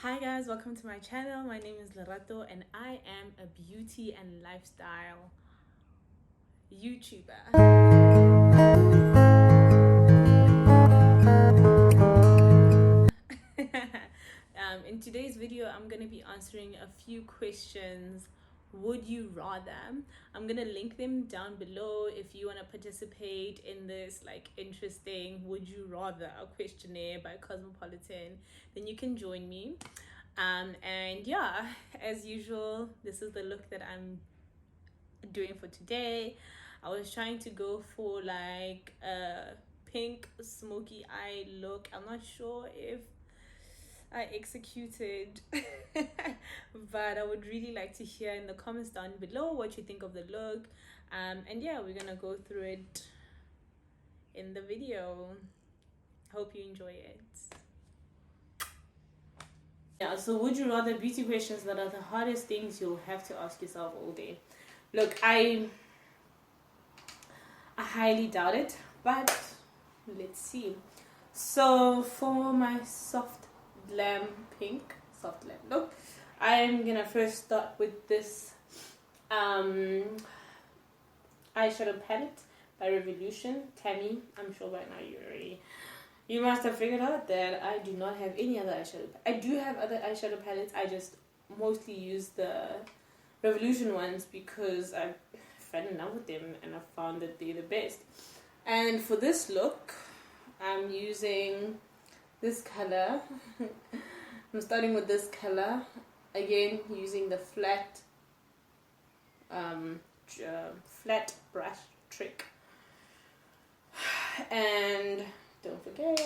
Hi guys, welcome to my channel. My name is Lerato and I am a beauty and lifestyle YouTuber. In today's video, I'm going to be answering a few questions. Would you rather? I'm going to link them down below if you want to participate in this interesting would you rather questionnaire by Cosmopolitan, then you can join me. And yeah, as usual, this is the look that I'm doing for today. I was trying to go for like a pink smoky eye look. I'm not sure if I executed but I would really like to hear in the comments down below what you think of the look. And yeah, we're gonna go through it in the video. Hope you enjoy it. Yeah, so would you rather beauty questions that are the hardest things you'll have to ask yourself all day. Look, I highly doubt it, but let's see. So for my soft glam look, I'm gonna first start with this eyeshadow palette by Revolution. Tammy, I'm sure by now you must have figured out that I do not have any other eyeshadow. I do have other eyeshadow palettes. I just mostly use the Revolution ones because I fell in love with them and I found that they're the best. And for this look, I'm using this color. I'm starting with this color. Again, using the flat brush trick. And don't forget,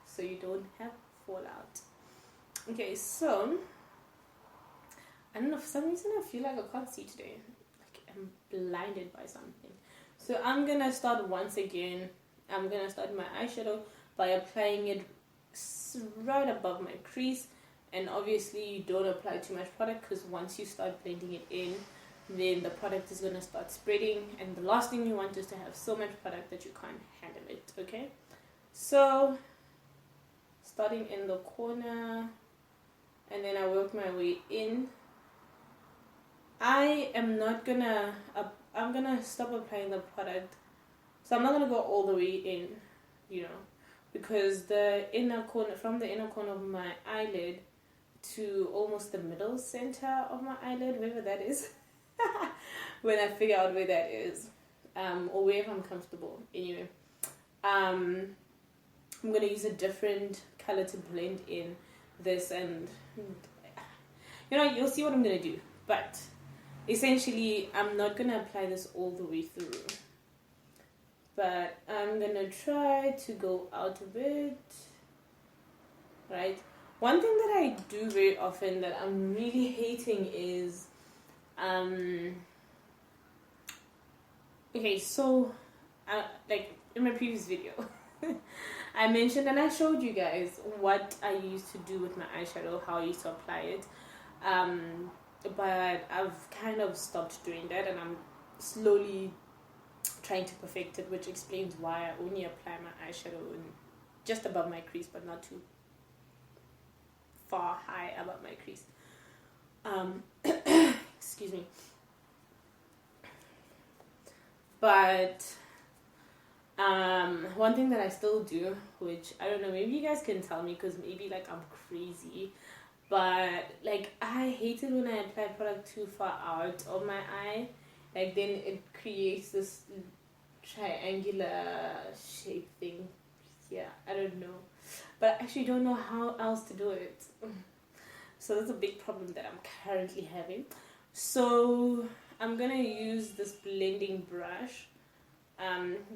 so you don't have fallout. Okay, so I don't know, for some reason I feel like I can't see today. Like I'm blinded by something. So I'm gonna start once again. I'm gonna start my eyeshadow by applying it right above my crease. And obviously you don't apply too much product because once you start blending it in, then the product is gonna start spreading. And the last thing you want is to have so much product that you can't handle it, okay? So starting in the corner, and then I work my way in. I'm gonna stop applying the product, so I'm not gonna go all the way in, because the inner corner, from the inner corner of my eyelid to almost the middle center of my eyelid, wherever that is, when I figure out where that is, or wherever I'm comfortable. Anyway, I'm gonna use a different color to blend in this, and you'll see what I'm gonna do, but essentially I'm not gonna apply this all the way through, but I'm gonna try to go out a bit, right? One thing that I do very often that I'm really hating is okay, so like in my previous video I mentioned and I showed you guys what I used to do with my eyeshadow, how I used to apply it, but I've kind of stopped doing that and I'm slowly trying to perfect it, which explains why I only apply my eyeshadow just above my crease, but not too far high above my crease. Excuse me. But one thing that I still do, which I don't know, maybe you guys can tell me because maybe like I'm crazy, but like I hate it when I apply product too far out of my eye. Like then it creates this triangular shape thing. Yeah, I don't know, but I actually don't know how else to do it. So that's a big problem that I'm currently having. So I'm gonna use this blending brush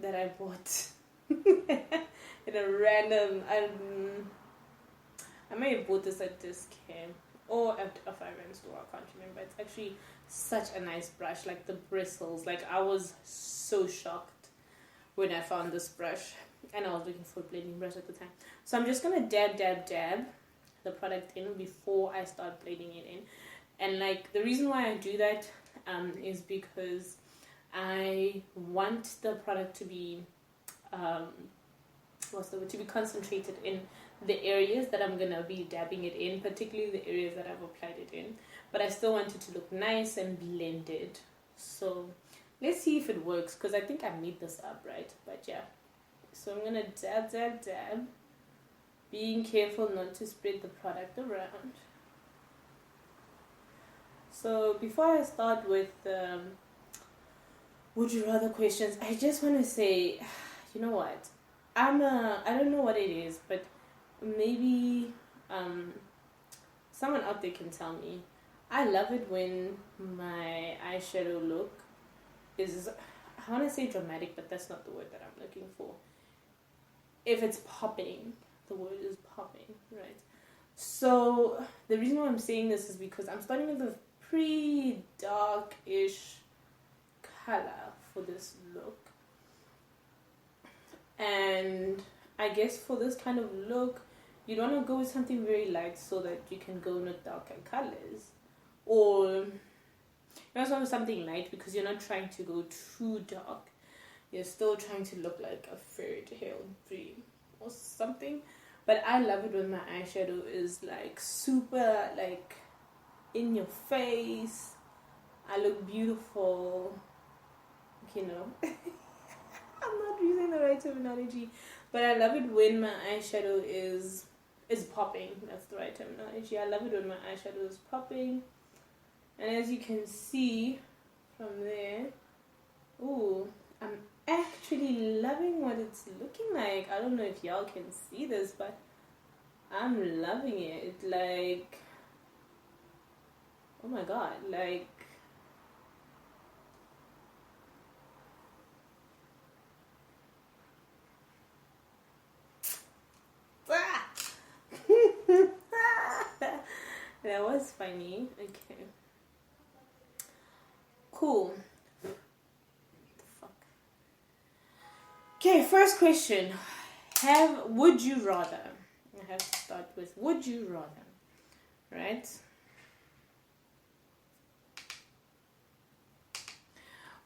that I bought in a random. I may have bought this at Discount or at a 5-rand store. I can't remember. It's actually such a nice brush. Like the bristles. Like I was so shocked when I found this brush, and I was looking for a blending brush at the time. So I'm just gonna dab the product in before I start blending it in. And like the reason why I do that is because I want the product to be to be concentrated in the areas that I'm gonna be dabbing it in, particularly the areas that I've applied it in. But I still want it to look nice and blended. So let's see if it works, because I think I made this up, right? But yeah. So I'm gonna dab, dab, dab. Being careful not to spread the product around. So before I start with would you rather questions, I just want to say, you know what? I don't know what it is, but maybe someone out there can tell me. I love it when my eyeshadow look is, I want to say dramatic, but that's not the word that I'm looking for. If it's popping, the word is popping, right? So the reason why I'm saying this is because I'm starting with a pretty dark-ish color for this look. And I guess for this kind of look, you don't want to go with something very light so that you can go with darker colors. Or you also want something light because you're not trying to go too dark. You're still trying to look like a fairy tale dream or something. But I love it when my eyeshadow is like super like in your face. I look beautiful. You know. I'm not using the right terminology. But I love it when my eyeshadow is popping. That's the right terminology. I love it when my eyeshadow is popping. And as you can see from there, ooh, I'm actually loving what it's looking like. I don't know if y'all can see this, but I'm loving it. Like, oh my god, like, that was funny. Okay. Cool. What the fuck? Okay, first question. Would you rather? I have to start with would you rather, right?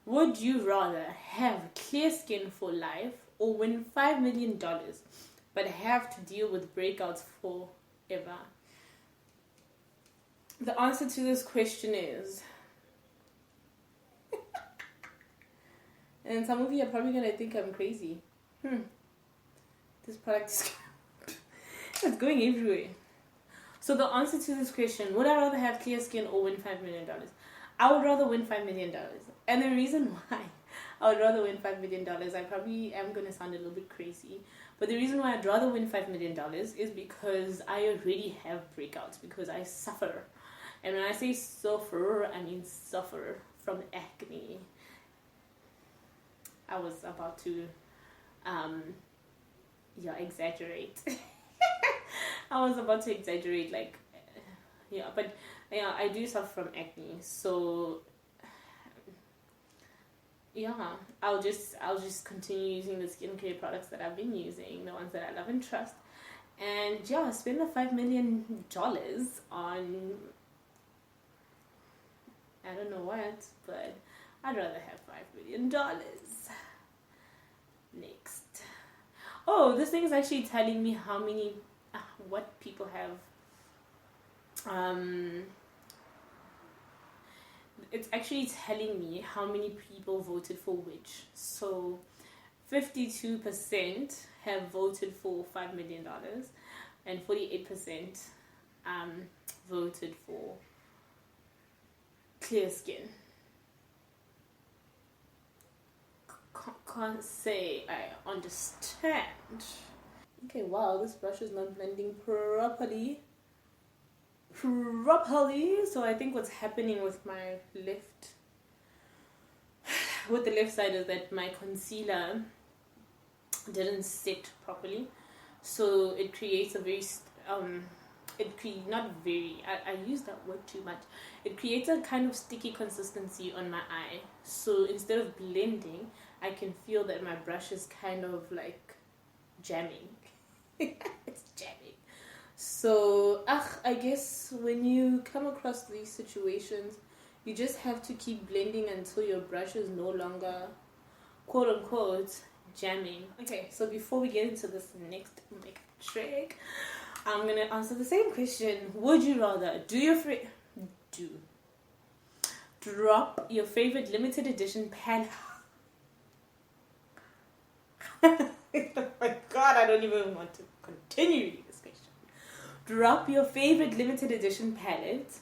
Would you rather have clear skin for life or win $5 million but have to deal with breakouts forever? The answer to this question is, and some of you are probably going to think I'm crazy. This product is it's going everywhere. So the answer to this question, would I rather have clear skin or win $5 million? I would rather win $5 million. And the reason why I would rather win $5 million, I probably am going to sound a little bit crazy, but the reason why I'd rather win $5 million is because I already have breakouts, because I suffer. And when I say suffer, I mean suffer from acne. I was about to exaggerate. I was about to exaggerate, like, but yeah, I do suffer from acne, so yeah, I'll just continue using the skincare products that I've been using, the ones that I love and trust, and yeah, spend the $5 million on, I don't know what, but I'd rather have $5 million. Next. Oh, this thing is actually telling me how many, what people have, it's actually telling me how many people voted for which. So 52% have voted for $5 million and 48% voted for clear skin. Can't say I understand. Okay, wow, this brush is not blending properly. So I think what's happening with my left side is that my concealer didn't set properly, so it creates a very I use that word too much. It creates a kind of sticky consistency on my eye, so instead of blending, I can feel that my brush is kind of like jamming. It's jamming. So, I guess when you come across these situations, you just have to keep blending until your brush is no longer, quote unquote, jamming. Okay, so before we get into this next makeup trick. I'm gonna answer the same question. Would you rather drop your favorite limited edition palette? Oh my god, I don't even want to continue reading this question. Drop your favorite limited edition palette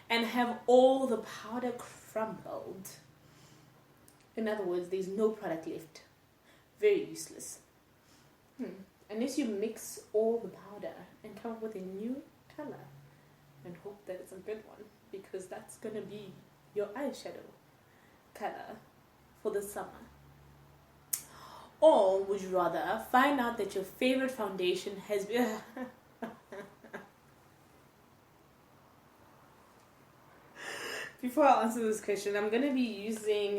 and have all the powder crumbled. In other words, there's no product left. Very useless. Unless you mix all the powder and come up with a new color and hope that it's a good one, because that's gonna be your eyeshadow color for the summer. Or would you rather find out that your favorite foundation has been Before I answer this question, I'm gonna be using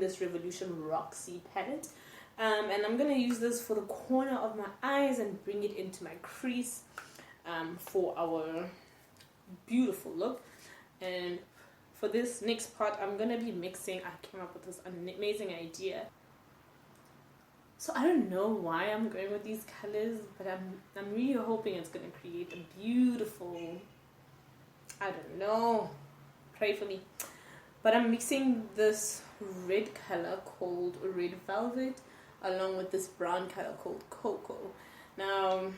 this Revolution Roxy palette. And I'm gonna use this for the corner of my eyes and bring it into my crease for our beautiful look. And for this next part, I'm gonna be mixing. I came up with this amazing idea. So I don't know why I'm going with these colors, but I'm really hoping it's gonna create a beautiful, I don't know, pray for me. But I'm mixing this red color called Red Velvet along with this brown color called Cocoa. Now,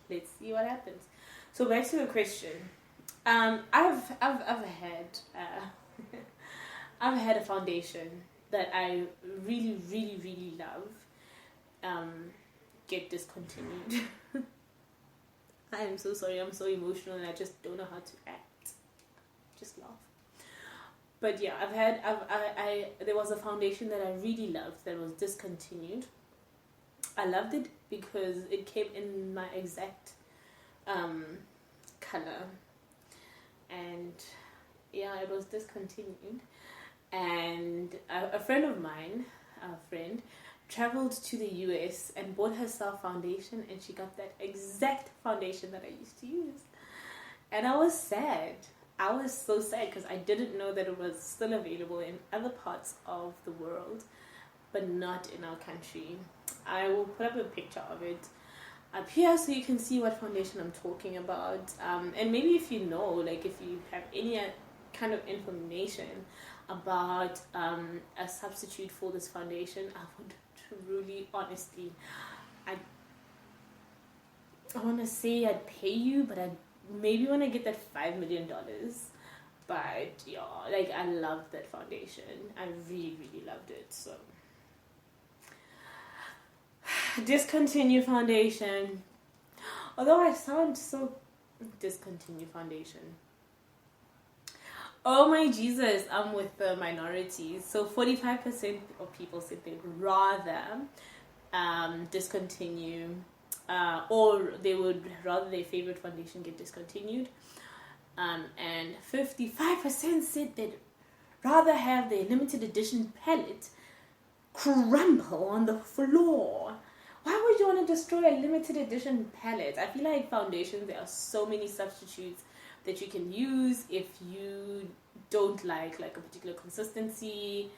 let's see what happens. So back to the question. I've had I've had a foundation that I really love get discontinued. I am so sorry. I'm so emotional and I just don't know how to act. Just laugh. But yeah, there was a foundation that I really loved that was discontinued. I loved it because it came in my exact color, and yeah, it was discontinued. And a friend of mine, traveled to the US and bought herself foundation, and she got that exact foundation that I used to use. And I was sad. I was so sad because I didn't know that it was still available in other parts of the world, but not in our country. I will put up a picture of it up here so you can see what foundation I'm talking about. And maybe if you know, like if you have any kind of information about a substitute for this foundation, I would truly, honestly, I want to say I'd pay you, but I maybe when I get that $5 million. But yeah, like I loved that foundation. I really loved it. So discontinue foundation. Although I sound so discontinue foundation. Oh my Jesus, I'm with the minorities. So 45% of people said they'd rather discontinue, or they would rather their favorite foundation get discontinued. And 55% said they'd rather have their limited edition palette crumble on the floor. Why would you want to destroy a limited edition palette? I feel like foundations, there are so many substitutes that you can use if you don't like a particular consistency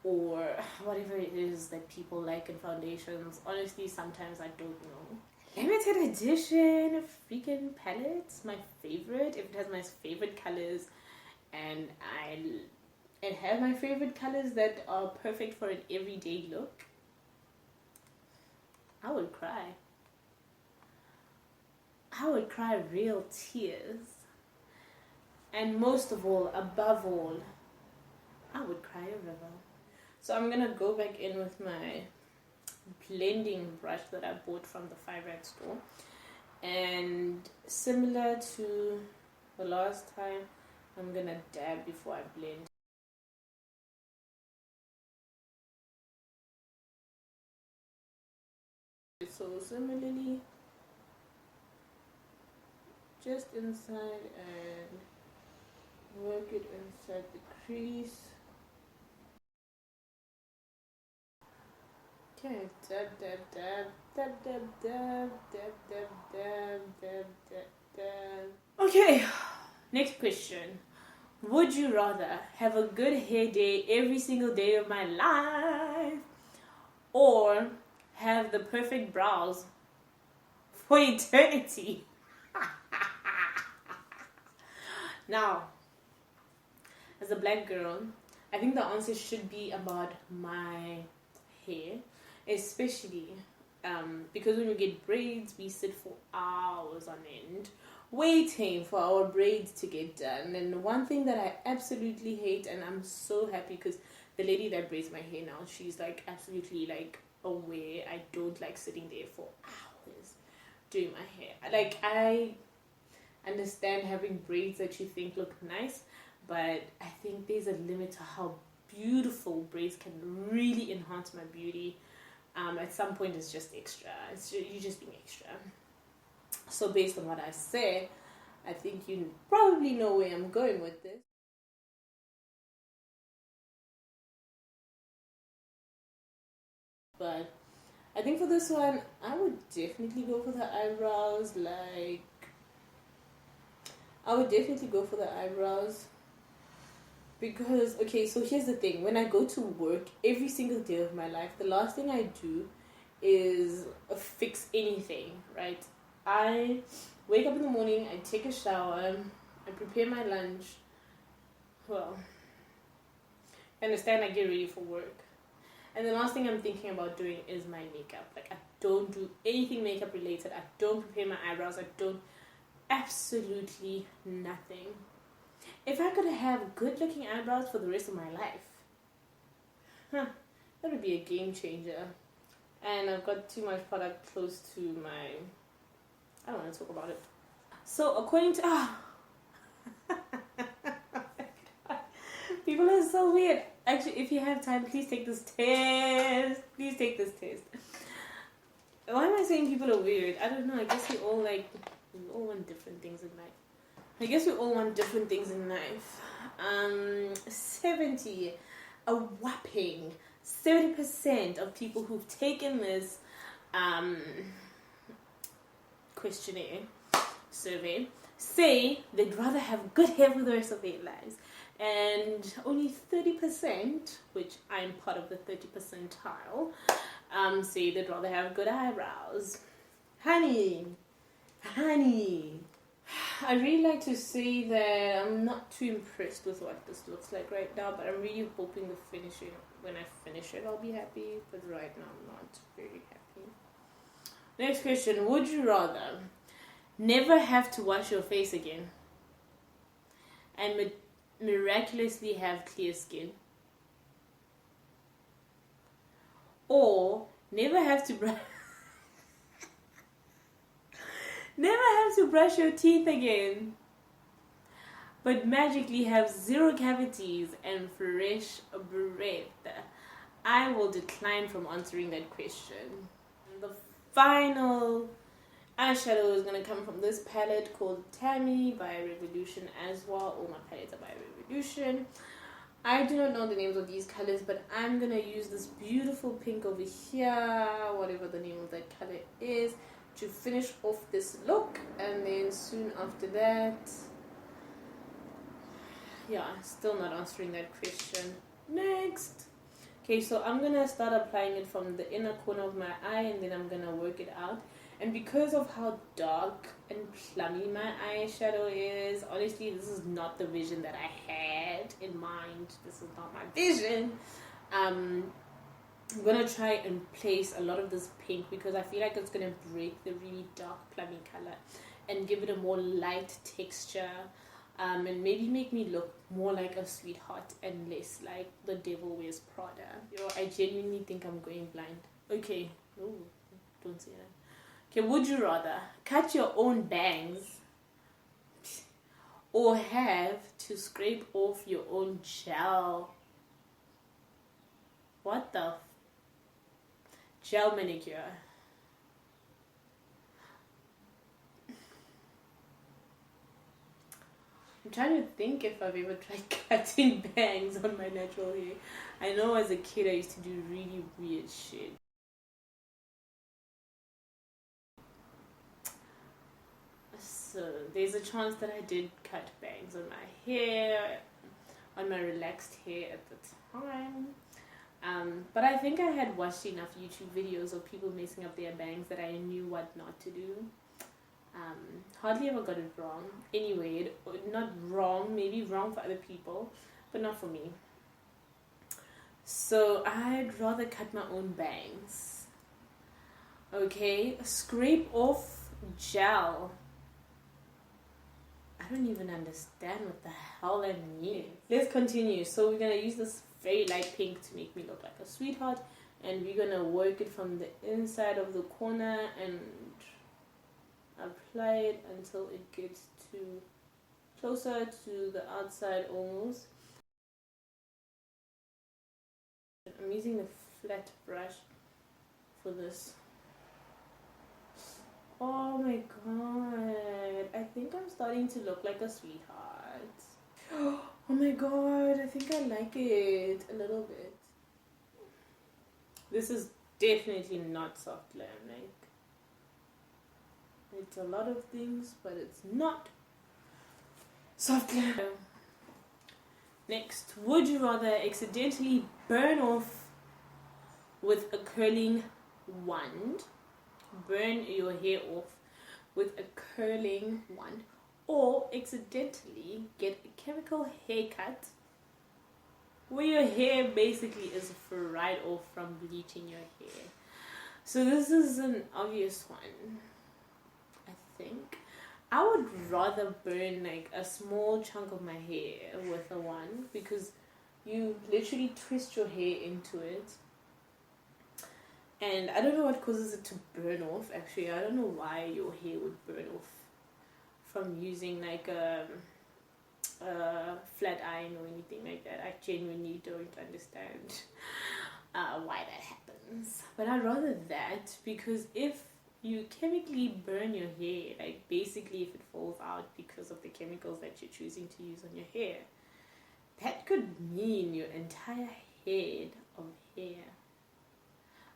or whatever it is that people like in foundations. Honestly, sometimes I don't know. Limited edition freaking palettes, my favorite. If it has my favorite colors and it has my favorite colors that are perfect for an everyday look, I would cry. I would cry real tears. And most of all, above all, I would cry a river. So I'm gonna go back in with my blending brush that I bought from the 5 Rand store, and similar to the last time, I'm gonna dab before I blend. So similarly, just inside and work it inside the crease. Okay, dab, dab, dab, dab, dab, dab, dab, dab, dab, dab, dab, dab. Okay, next question. Would you rather have a good hair day every single day of my life, or have the perfect brows for eternity? Now, as a black girl, I think the answer should be about my hair, especially because when we get braids, we sit for hours on end waiting for our braids to get done. And one thing that I absolutely hate, and I'm so happy because the lady that braids my hair now, she's like absolutely like aware I don't like sitting there for hours doing my hair. Like, I understand having braids that you think look nice, but I think there's a limit to how beautiful braids can really enhance my beauty. At some point, it's just extra. You're just being extra. So based on what I say, I think you probably know where I'm going with this. But I think for this one, I would definitely go for the eyebrows. I would definitely go for the eyebrows. Because, okay, so here's the thing. When I go to work every single day of my life, the last thing I do is fix anything, right? I wake up in the morning, I take a shower, I prepare my lunch. Well, understand, I get ready for work. And the last thing I'm thinking about doing is my makeup. Like, I don't do anything makeup related. I don't prepare my eyebrows. I don't, absolutely nothing. If I could have good looking eyebrows for the rest of my life, that would be a game changer. And I've got too much product close to my, I don't want to talk about it. So according to, people are so weird. Actually, if you have time, please take this test. Please take this test. Why am I saying people are weird? I don't know. I guess we all want different things in life. I guess we all want different things in life. 70% of people who've taken this questionnaire survey say they'd rather have good hair for the rest of their lives. And only 30%, which I'm part of the 30 percentile, say they'd rather have good eyebrows. Honey, I really like to say that I'm not too impressed with what this looks like right now, but I'm really hoping when I finish it, I'll be happy. But right now, I'm not very happy. Next question. Would you rather never have to wash your face again and miraculously have clear skin, or never have to brush your teeth again, but magically have 0 cavities and fresh breath? I will decline from answering that question. The final eyeshadow is going to come from this palette called Tammy by Revolution as well. All my palettes are by Revolution. I do not know the names of these colors, but I'm going to use this beautiful pink over here, whatever the name of that color is, to finish off this look. And then soon after that, yeah, still not answering that question. Next. Okay, so I'm going to start applying it from the inner corner of my eye, and then I'm going to work it out. And because of how dark and plummy my eyeshadow is, honestly, this is not the vision that I had in mind. This is not my vision. I'm going to try and place a lot of this pink because I feel like it's going to break the really dark plummy color and give it a more light texture. And maybe make me look more like a sweetheart and less like the devil wears Prada. Yo, I genuinely think I'm going blind. Okay. Oh, don't say that. Okay, would you rather cut your own bangs or have to scrape off your own gel? What the? Gel manicure. I'm trying to think if I've ever tried cutting bangs on my natural hair. I know as a kid I used to do really weird shit. So there's a chance that I did cut bangs on my hair. on my relaxed hair at the time. But I think I had watched enough YouTube videos of people messing up their bangs that I knew what not to do. Hardly ever got it wrong. Anyway, not wrong, maybe wrong for other people, but not for me. So I'd rather cut my own bangs. Okay, scrape off gel. I don't even understand what the hell that means. Let's continue. So we're gonna use this very light pink to make me look like a sweetheart, and we're gonna work it from the inside of the corner and apply it until it gets to closer to the outside almost. I'm using the flat brush for this. Oh my god, I think I'm starting to look like a sweetheart. Oh my god, I think I like it a little bit. This is definitely not soft glam. Like, it's a lot of things, but it's not soft glam. Next, would you rather accidentally burn off with a curling wand, burn your hair off with a curling wand, or accidentally get a chemical haircut where your hair basically is fried off from bleaching your hair? So this is an obvious one, I think. I would rather burn like a small chunk of my hair with a wand, because you literally twist your hair into it. And I don't know what causes it to burn off. Actually, I don't know why your hair would burn off from using like a flat iron or anything like that. I genuinely don't understand why that happens. But I'd rather that, because if you chemically burn your hair, like basically if it falls out because of the chemicals that you're choosing to use on your hair, that could mean your entire head of hair.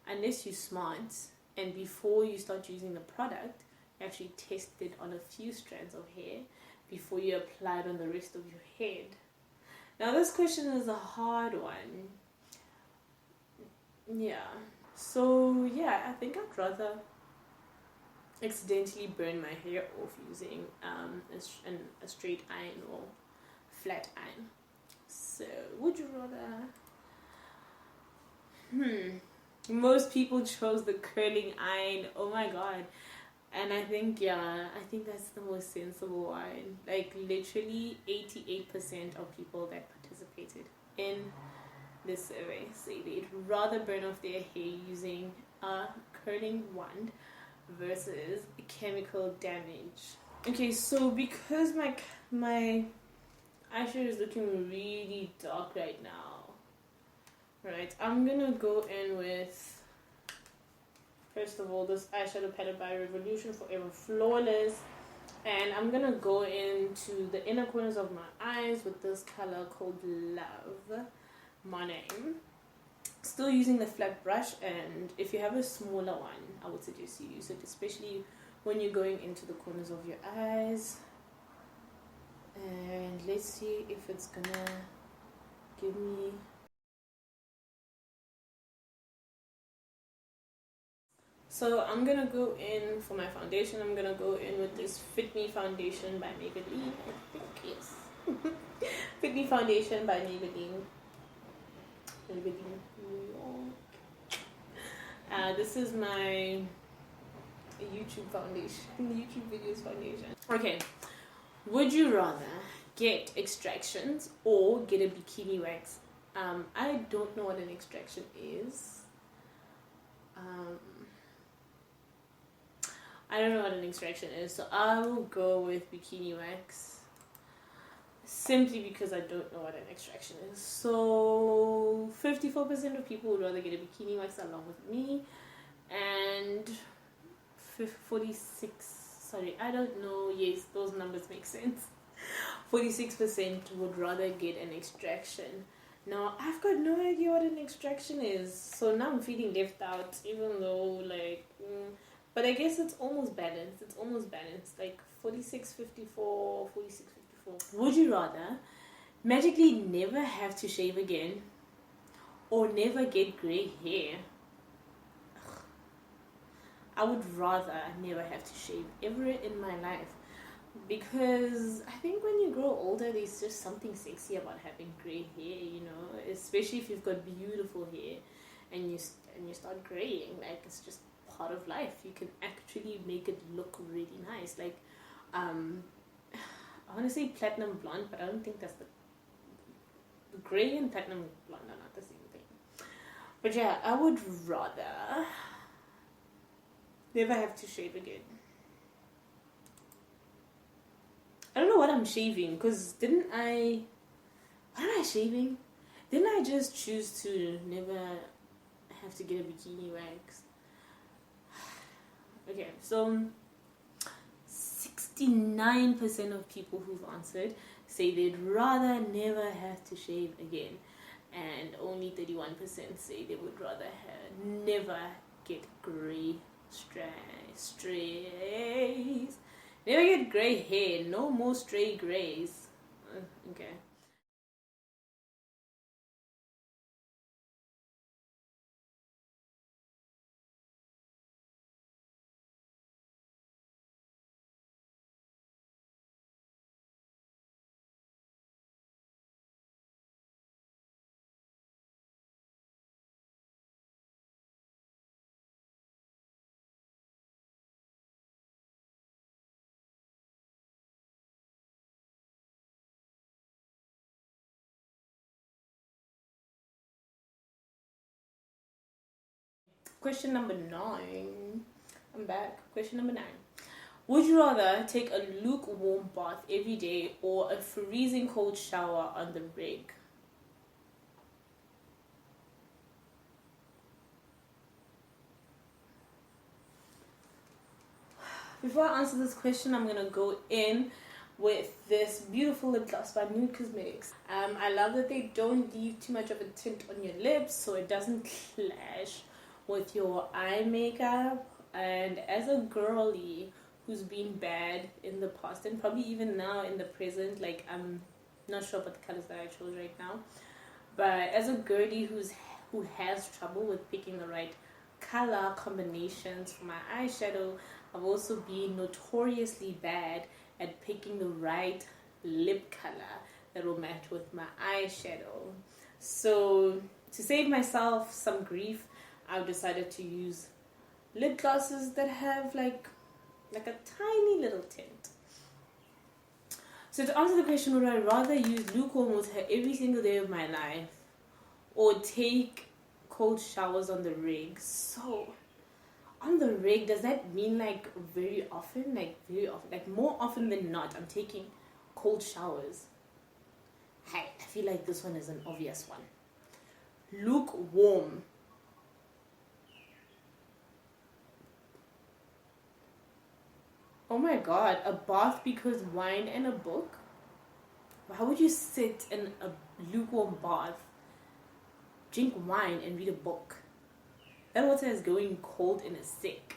Unless you're smart and before you start using the product, you actually test it on a few strands of hair before you apply it on the rest of your head. Now this question is a hard one. Yeah. So yeah, I think I'd rather accidentally burn my hair off using a straight iron or flat iron. So would you rather? Most people chose the curling iron. Oh my god. And I think that's the most sensible one. Like literally 88% of people that participated in this survey say they'd rather burn off their hair using a curling wand versus chemical damage. Okay, so because my eyeshadow is looking really dark right now, right, I'm gonna go in with, first of all, this eyeshadow palette by Revolution Forever Flawless, and I'm gonna go into the inner corners of my eyes with this color called Love, my name. Still using the flat brush, and if you have a smaller one, I would suggest you use it, especially when you're going into the corners of your eyes. And let's see if it's gonna give me. So I'm gonna go in for my foundation. I'm gonna go in with this Fit Me foundation by Maybelline. I think, yes. Fit Me foundation by Maybelline. New York. This is my YouTube foundation, YouTube videos foundation. Okay, would you rather get extractions or get a bikini wax? I don't know what an extraction is. I don't know what an extraction is, so I will go with bikini wax. Simply because I don't know what an extraction is. So 54% of people would rather get a bikini wax along with me, and 46, sorry, I don't know, yes, those numbers make sense. 46% would rather get an extraction. Now, I've got no idea what an extraction is, so now I'm feeling left out, even though, like, but I guess it's almost balanced. It's almost balanced, like 46, 54, 46, 54. Would you rather magically never have to shave again or never get gray hair. I would rather never have to shave ever in my life, because I think when you grow older, there's just something sexy about having gray hair, you know, especially if you've got beautiful hair and you start graying. Like, it's just part of life. You can actually make it look really nice. Like, I want to say platinum blonde, but I don't think that's the gray and platinum blonde are not the same thing. But yeah, I would rather never have to shave again. I don't know what I'm shaving, because what am I shaving? Didn't I just choose to never have to get a bikini wax? Okay, so 69% of people who've answered say they'd rather never have to shave again, and only 31% say they would rather never get gray strays. Never get gray hair. No more stray grays. Okay. Question number 9. I'm back. Question number 9. Would you rather take a lukewarm bath every day or a freezing cold shower on the rig? Before I answer this question, I'm going to go in with this beautiful lip gloss by Nude Cosmetics. I love that they don't leave too much of a tint on your lips, so it doesn't clash with your eye makeup. And as a girly who's been bad in the past and probably even now in the present, like, I'm not sure about the colors that I chose right now, but as a girly who has trouble with picking the right color combinations for my eyeshadow, I've also been notoriously bad at picking the right lip color that will match with my eyeshadow. So to save myself some grief, I've decided to use lip glosses that have like a tiny little tint. So to answer the question, would I rather use lukewarm water every single day of my life or take cold showers on the rig? So on the rig, does that mean like very often? Like more often than not, I'm taking cold showers. Hey, I feel like this one is an obvious one. Lukewarm. Oh my god, a bath because wine and a book? Why would you sit in a lukewarm bath, drink wine, and read a book? That water is going cold in a sec.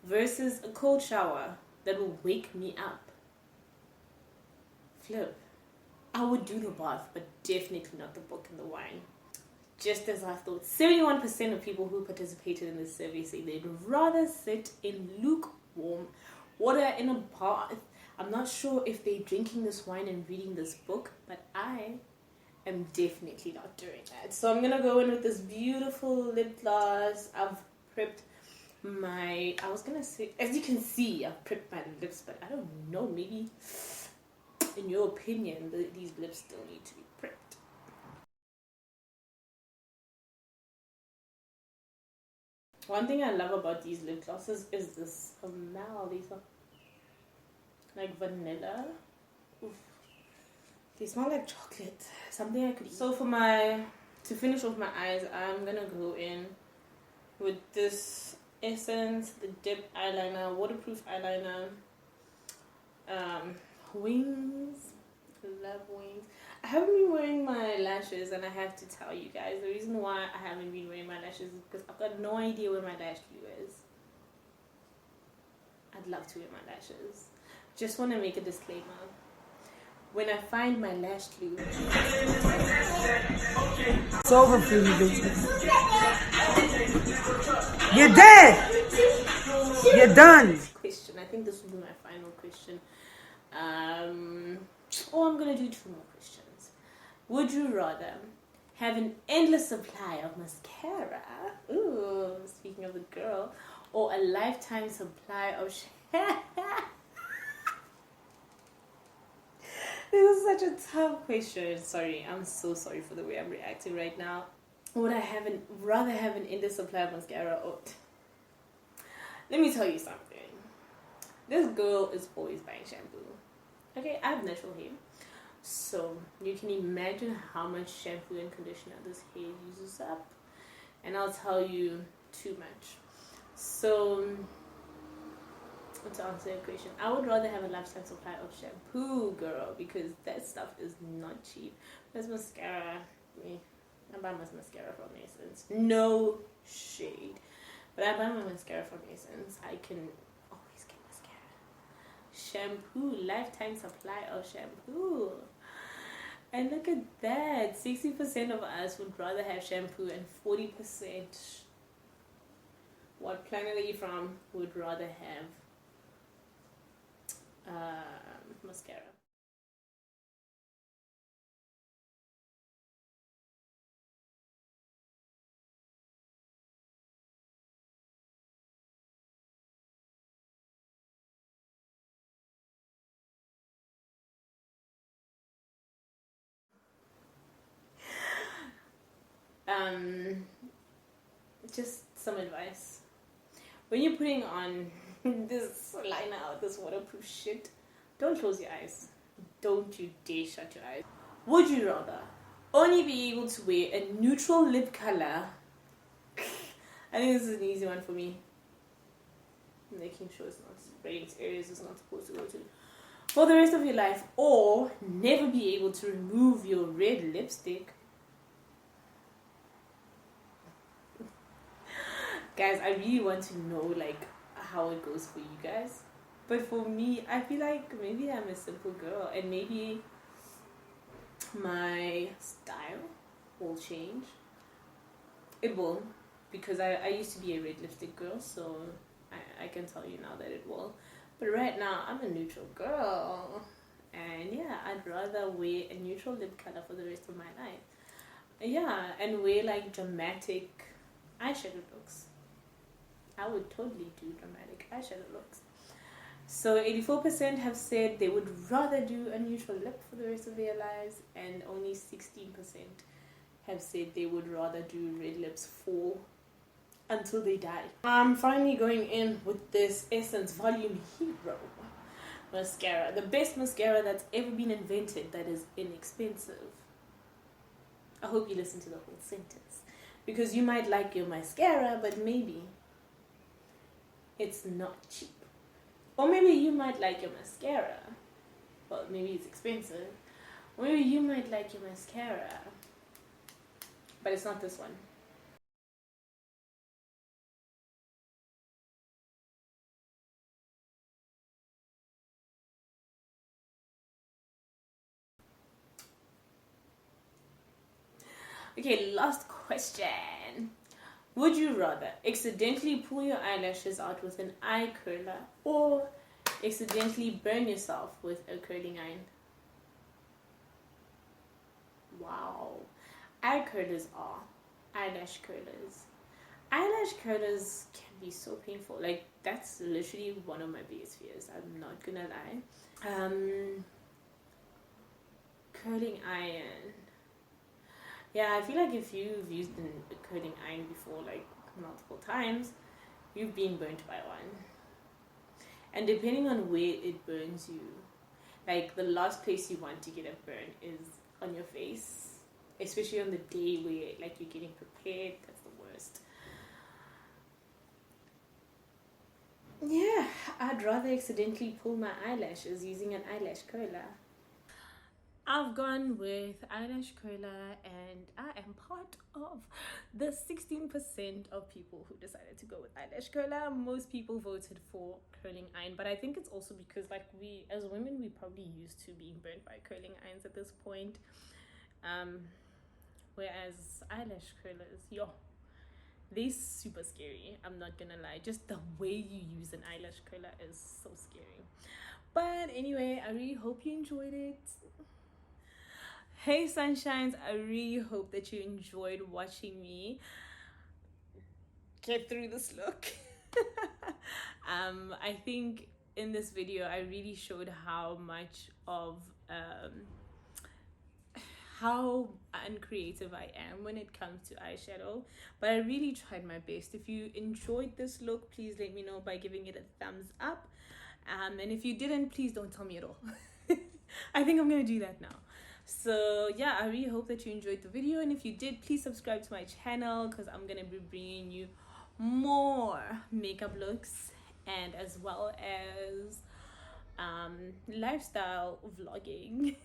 Versus a cold shower that will wake me up. Flip. I would do the bath, but definitely not the book and the wine. Just as I thought, 71% of people who participated in this survey say they'd rather sit in lukewarm water in a bath. I'm not sure if they're drinking this wine and reading this book, but I am definitely not doing that. So I'm gonna go in with this beautiful lip gloss. I've prepped I was gonna say, as you can see, I've prepped my lips, but I don't know, maybe in your opinion, these lips still need to be prepped. One thing I love about these lip glosses is the smell. These are like vanilla. Oof. They smell like chocolate. Something I could eat. So to finish off my eyes, I'm gonna go in with this Essence, the Dip eyeliner, waterproof eyeliner. Wings. Love wings. I haven't been wearing my lashes, and I have to tell you guys, the reason why I haven't been wearing my lashes is because I've got no idea where my lash glue is. I'd love to wear my lashes. Just want to make a disclaimer. when I find my lash glue. It's over for you, bitches. You're dead. You're done. Question. I think this will be my final question. Oh, I'm gonna do 2 more questions. Would you rather have an endless supply of mascara? Ooh, speaking of the girl, or a lifetime supply of This is such a tough question. Sorry, I'm so sorry for the way I'm reacting right now. Would I rather have an endless supply of mascara or... Let me tell you something. This girl is always buying shampoo. Okay, I have natural hair. So you can imagine how much shampoo and conditioner this hair uses up. And I'll tell you too much. So... to answer your question, I would rather have a lifetime supply of shampoo, girl, because that stuff is not cheap. There's mascara. I buy my mascara from Masons. No shade. But I buy my mascara from Masons. I can always get mascara. Shampoo, lifetime supply of shampoo. And look at that. 60% of us would rather have shampoo and 40%, what planet are you from, would rather have mascara. Just some advice. When you're putting on this liner out, this waterproof shit, don't close your eyes. Don't you dare shut your eyes. Would you rather only be able to wear a neutral lip color? I think this is an easy one for me. Making sure it's not spraying into areas it's not supposed to go to. For the rest of your life, or never be able to remove your red lipstick. Guys, I really want to know like how it goes for you guys. But for me, I feel like maybe I'm a simple girl and maybe my style will change. It will, because I used to be a red lipstick girl, so I can tell you now that it will. But right now, I'm a neutral girl. And yeah, I'd rather wear a neutral lip color for the rest of my life. Yeah, and wear like dramatic eyeshadow looks. I would totally do dramatic eyeshadow looks. So 84% have said they would rather do a neutral lip for the rest of their lives, and only 16% have said they would rather do red lips for until they die. I'm finally going in with this Essence Volume Hero mascara. The best mascara that's ever been invented that is inexpensive. I hope you listen to the whole sentence. Because you might like your mascara, but maybe it's not cheap. Or maybe you might like your mascara, but maybe it's expensive. Or maybe you might like your mascara, but it's not this one. Okay, last question. Would you rather accidentally pull your eyelashes out with an eye curler or accidentally burn yourself with a curling iron? Wow. Eye curlers are eyelash curlers. Eyelash curlers can be so painful. Like, that's literally one of my biggest fears. I'm not gonna lie. Curling iron. Yeah, I feel like if you've used a curling iron before, like multiple times, you've been burnt by one. And depending on where it burns you, like the last place you want to get a burn is on your face, especially on the day where like you're getting prepared. That's the worst. Yeah, I'd rather accidentally pull my eyelashes using an eyelash curler. I've gone with eyelash curler, and I am part of the 16% of people who decided to go with eyelash curler. Most people voted for curling iron, but I think it's also because, like, we as women, we probably used to being burnt by curling irons at this point. Whereas eyelash curlers, yo, they're super scary. I'm not gonna lie. Just the way you use an eyelash curler is so scary. But anyway, I really hope you enjoyed it. Hey sunshines, I really hope that you enjoyed watching me get through this look. I think in this video I really showed how much of how uncreative I am when it comes to eyeshadow, but I really tried my best. If you enjoyed this look, please let me know by giving it a thumbs up, and if you didn't, please don't tell me at all. I think I'm gonna do that now. So yeah, I really hope that you enjoyed the video, and if you did, please subscribe to my channel because I'm gonna be bringing you more makeup looks, and as well as lifestyle vlogging.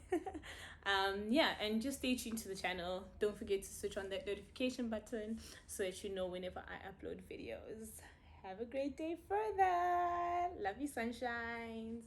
Yeah, and just stay tuned to the channel. Don't forget to switch on that notification button so that you know whenever I upload videos. Have a great day further. Love you, sunshines.